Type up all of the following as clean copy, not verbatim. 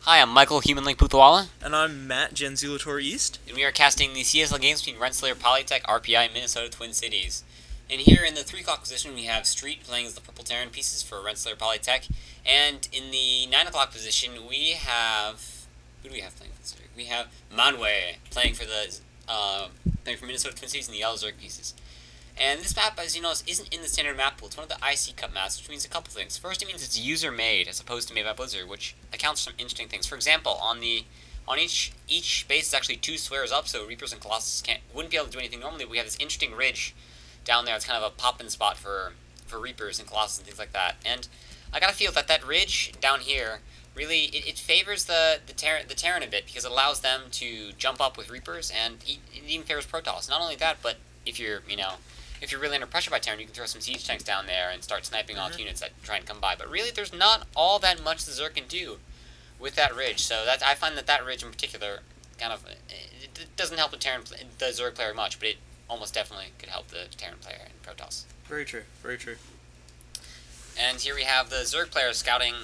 Hi, I'm Michael Humanlink Puthawala, And I'm Matt, Gen Zulator East. and we are casting the CSL games between Rensselaer, Polytech, RPI, and Minnesota Twin Cities. And here in the 3 o'clock position, we have Street playing as the purple Terran pieces for Rensselaer Polytech, and in the 9 o'clock position, we have... who do we have playing for the Street? We have Manwe playing for Minnesota Twin Cities in the yellow Zerg pieces. And this map, as you know, isn't in the standard map pool. It's one of the ICCup maps, which means a couple things. First, it means it's user-made as opposed to made by Blizzard, which accounts for some interesting things. For example, on each base is actually 2 squares up, so Reapers and Colossus wouldn't be able to do anything normally. But we have this interesting ridge down there. It's kind of a pop-in spot for Reapers and Colossus and things like that. And I gotta feel that ridge down here really it favors the Terran a bit because it allows them to jump up with Reapers, and it even favors Protoss. Not only that, but if you're really under pressure by Terran, you can throw some siege tanks down there and start sniping off units that try and come by. But really, there's not all that much the Zerg can do with that ridge. So I find that ridge in particular kind of it doesn't help the Zerg player much, but it almost definitely could help the Terran player in Protoss. Very true, very true. And here we have the Zerg player scouting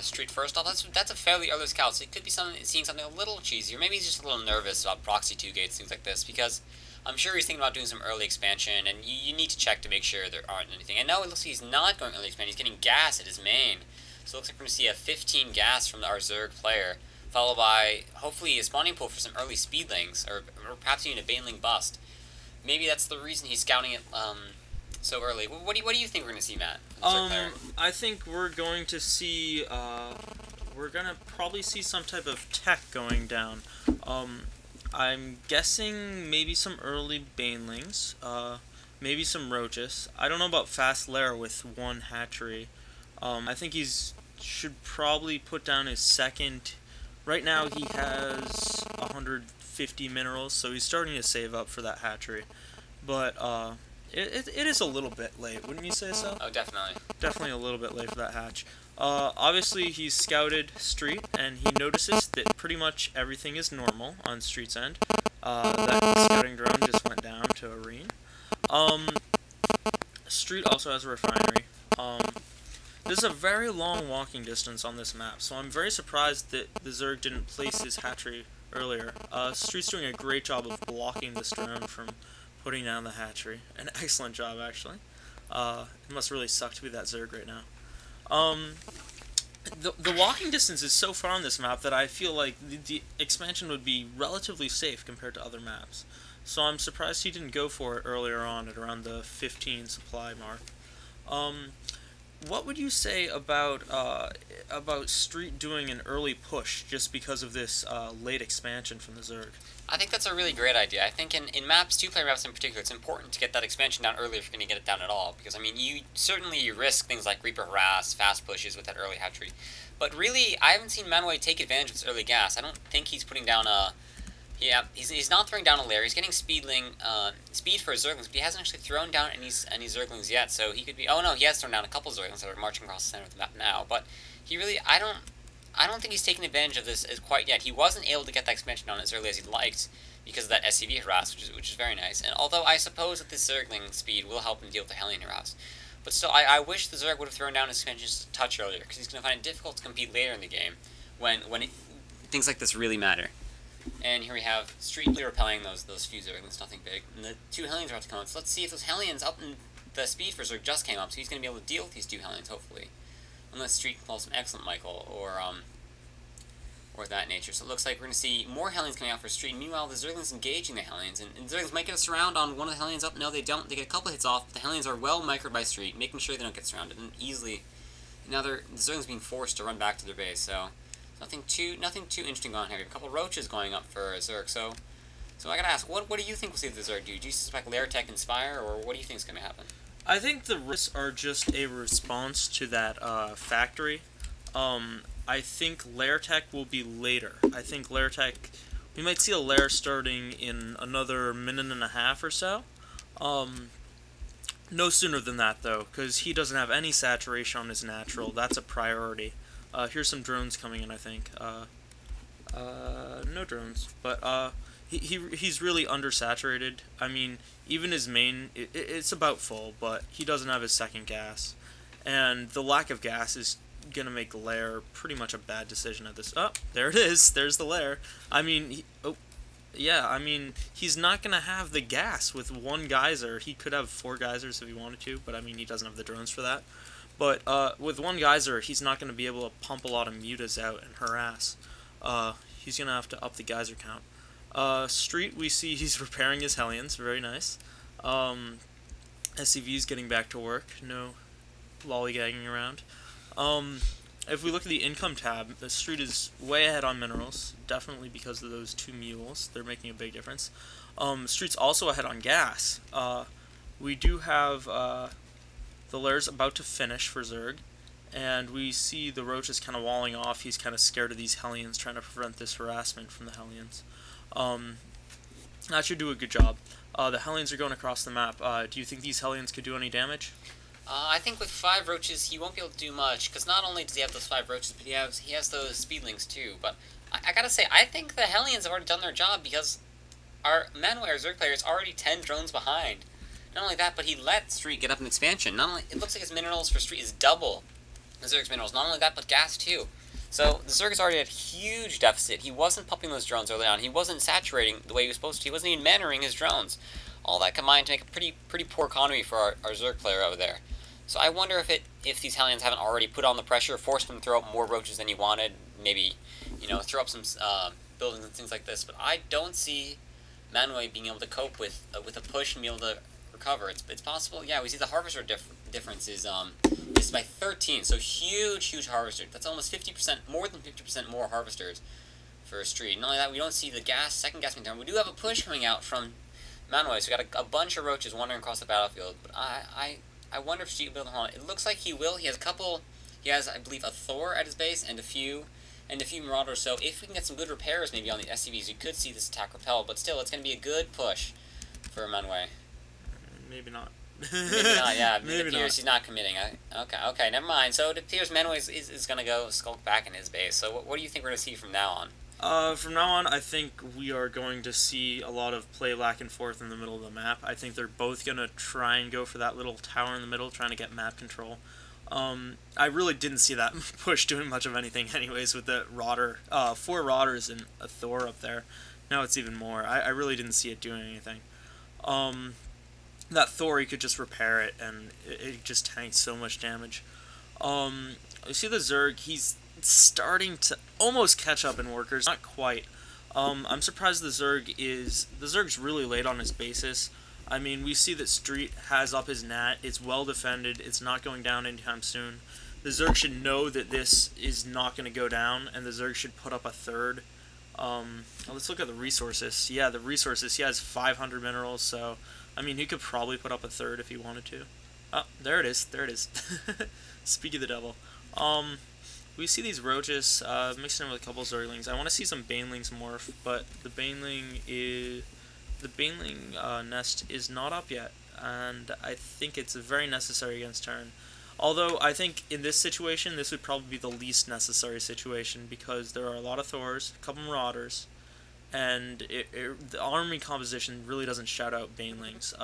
Street first off. That's a fairly early scout, so it could be seeing something a little cheesy, or maybe he's just a little nervous about proxy 2 gates, things like this, because I'm sure he's thinking about doing some early expansion, and you need to check to make sure there aren't anything. And no, it looks like he's not going early expansion. He's getting gas at his main. So it looks like we're going to see a 15 gas from our Zerg player, followed by, hopefully, a spawning pool for some early speedlings, or perhaps even a baneling bust. Maybe that's the reason he's scouting it so early. What do you think we're going to see, Matt? I think we're going to see, we're going to probably see some type of tech going down. I'm guessing maybe some early banelings, maybe some roaches. I don't know about fast lair with 1 hatchery. I think should probably put down his second. Right now he has 150 minerals, so he's starting to save up for that hatchery. But it is a little bit late, wouldn't you say so? Oh, definitely. Definitely a little bit late for that hatch. Obviously, he's scouted Street, and he notices that pretty much everything is normal on Street's end. That scouting drone just went down to Arene. Street also has a refinery. There's a very long walking distance on this map, so I'm very surprised that the Zerg didn't place his hatchery earlier. Street's doing a great job of blocking this drone from putting down the hatchery. An excellent job, actually. It must really suck to be that Zerg right now. The walking distance is so far on this map that I feel like the expansion would be relatively safe compared to other maps. So I'm surprised he didn't go for it earlier on at around the 15 supply mark. What would you say about Street doing an early push just because of this late expansion from the Zerg? I think that's a really great idea. I think in maps, 2-player maps in particular, it's important to get that expansion down early if you're going to get it down at all. Because, I mean, you risk things like Reaper Harass, fast pushes with that early hatchery. But really, I haven't seen Manwe take advantage of this early gas. I don't think he's putting down a... Yeah, he's not throwing down a lair. He's getting speed for his Zerglings, but he hasn't actually thrown down any Zerglings yet. So he could be... Oh, no, he has thrown down a couple Zerglings that are marching across the center of the map now. But he really... I don't think he's taken advantage of this quite yet. He wasn't able to get that expansion down as early as he'd liked because of that SCV harass, which is very nice. And although I suppose that this Zergling speed will help him deal with the Hellion harass, but still, I wish the Zerg would have thrown down his expansion just a touch earlier, because he's going to find it difficult to compete later in the game when things like this really matter. And here we have Street repelling those few Zerglings, nothing big. And the 2 Hellions are about to come out, so let's see if those Hellions up in the speed for Zerg just came up, so he's going to be able to deal with these 2 Hellions, hopefully. Unless Street pulls an excellent Michael, or that nature. So it looks like we're going to see more Hellions coming out for Street. Meanwhile, the Zerglings engaging the Hellions, and the Zerglings might get a surround on one of the Hellions up. No, they don't. They get a couple hits off, but the Hellions are well microed by Street, making sure they don't get surrounded, and easily. Now the Zerglings being forced to run back to their base, so nothing too interesting going on here. We have a couple roaches going up for Zerg, so I gotta ask, what do you think we'll see the Zerg do? Do you suspect Lair Tech Inspire, or what do you think is going to happen? I think the risks are just a response to that factory. I think Lair Tech will be later. I think Lair Tech, we might see a Lair starting in another minute and a half or so. No sooner than that, though, because he doesn't have any saturation on his natural. That's a priority. Here's some drones coming in, I think. No drones, but he's really undersaturated. I mean, even his main, it's about full, but he doesn't have his second gas. And the lack of gas is gonna make Lair pretty much a bad decision at this. Oh, there it is. There's the Lair. I mean, yeah, I mean, he's not going to have the gas with one geyser. He could have 4 geysers if he wanted to, but I mean, he doesn't have the drones for that. But with one geyser, he's not going to be able to pump a lot of mutas out and harass. He's going to have to up the geyser count. Street, we see he's repairing his Hellions. Very nice. SCV's getting back to work. No lollygagging around. If we look at the income tab, the Street is way ahead on minerals, definitely because of those 2 mules. They're making a big difference. Street's also ahead on gas. We do have the Lair's about to finish for Zerg, and we see the Roach is kind of walling off. He's kind of scared of these Hellions, trying to prevent this harassment from the Hellions. That should do a good job. The Hellions are going across the map. Do you think these Hellions could do any damage? I think with 5 roaches, he won't be able to do much, because not only does he have those 5 roaches, but he has those speedlings too. But I gotta say, I think the Hellions have already done their job, because our Manwe, our Zerg player, is already 10 drones behind. Not only that, but he let Street get up an expansion. Not only, it looks like his minerals for Street is double the Zerg's minerals. Not only that, but gas too. So the Zerg is already at a huge deficit. He wasn't pumping those drones early on. He wasn't saturating the way he was supposed to. He wasn't even mannering his drones. All that combined to make a pretty poor economy for our Zerg player over there. So I wonder if these Hellions haven't already put on the pressure, forced him to throw up more roaches than he wanted, maybe, throw up some buildings and things like this. But I don't see Manwe being able to cope with a push and be able to recover. It's possible. Yeah, we see the harvester difference is by 13, so huge harvester. That's almost 50%, more than 50% more harvesters for a Street. Not only that, we don't see the second gas being turned. We do have a push coming out from Manwe, so we got a bunch of roaches wandering across the battlefield. But I wonder if Street will build a Holland. It looks like he will. He has, I believe, a Thor at his base and a few Marauders. So if we can get some good repairs maybe on the SCVs, you could see this attack repel. But still, it's going to be a good push for Manwe. Maybe not. Maybe not, yeah. Maybe it appears he's not committing. Okay, never mind. So it appears Manwe is going to go skulk back in his base. So what do you think we're going to see from now on? From now on, I think we are going to see a lot of play back and forth in the middle of the map. I think they're both going to try and go for that little tower in the middle, trying to get map control. I really didn't see that push doing much of anything anyways with the Rauder, 4 Rauders and a Thor up there. Now it's even more. I really didn't see it doing anything. That Thor, he could just repair it, and it just tanks so much damage. You see the Zerg, he's starting to almost catch up in workers, not quite. I'm surprised the Zerg's really late on his basis. I mean, we see that Street has up his nat, it's well defended, it's not going down anytime soon. The Zerg should know that this is not going to go down, and the Zerg should put up a third. Let's look at the resources. Yeah, the resources, he has 500 minerals, so, I mean, he could probably put up a third if he wanted to. Oh, there it is, Speak of the devil. We see these roaches mixing in with a couple Zerglings. I want to see some Banelings morph, but the Baneling nest is not up yet, and I think it's very necessary against Terran. Although I think in this situation, this would probably be the least necessary situation because there are a lot of Thors, a couple Marauders, and the army composition really doesn't shout out Banelings.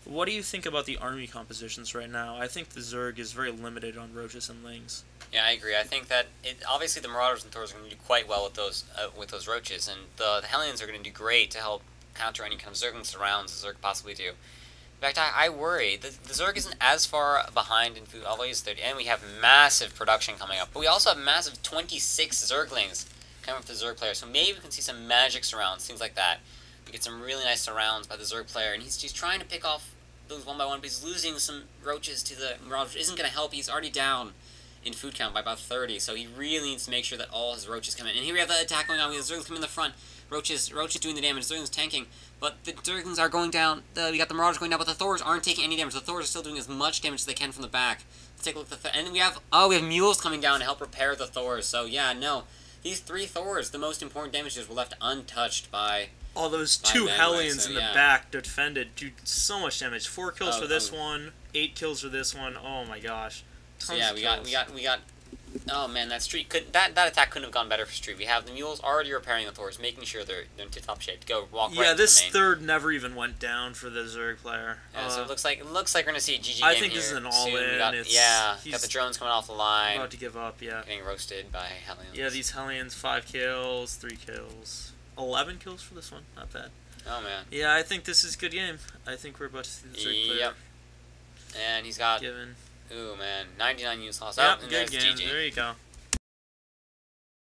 What do you think about the army compositions right now? I think the Zerg is very limited on roaches and lings. Yeah, I agree. I think that obviously the Marauders and Thors are going to do quite well with those roaches, and the Hellions are going to do great to help counter any kind of Zerg surrounds the Zerg possibly do. In fact, I worry the Zerg isn't as far behind in food, although he's 30, and we have massive production coming up. But we also have massive 26 Zerglings coming from the Zerg player, so maybe we can see some magic surrounds, things like that. We get some really nice surrounds by the Zerg player, and he's trying to pick off those one by one, but he's losing some roaches to the Marauders, which isn't going to help. He's already down in food count by about 30, so he really needs to make sure that all his roaches come in. And here we have the attack going on. We have the Zerglings coming in the front. Roaches doing the damage. Zerglings tanking, but the Zerglings are going down. We got the Marauders going down, but the Thors aren't taking any damage. The Thors are still doing as much damage as they can from the back. Let's take a look at the and we have mules coming down to help repair the Thors. So yeah, no, these 3 Thors, the most important damages, were left untouched by. All those 2 Hellions in the back defended, do so much damage. 4 kills for this one, 8 kills for this one. Oh my gosh. So yeah, we got Oh man, that street could that attack couldn't have gone better for street. We have the mules already repairing the Thors, making sure they're in tip-top shape to go walk right Yeah, into this the main. third never even went down for the Zerg player. Yeah, so it looks like we're gonna see a GG game I think here this is an soon. all-in. We got, He's got the drones coming off the line, about to give up. Yeah. getting roasted by Hellions. Yeah, these Hellions, 5 kills, 3 kills, 11 kills for this one. Not bad. Oh man. Yeah, I think this is a good game. I think we're about to see the Zerg player Yep. And he's got. given. Ooh man, 99 units lost. Yep, Oh, and good there's game. GG. There you go.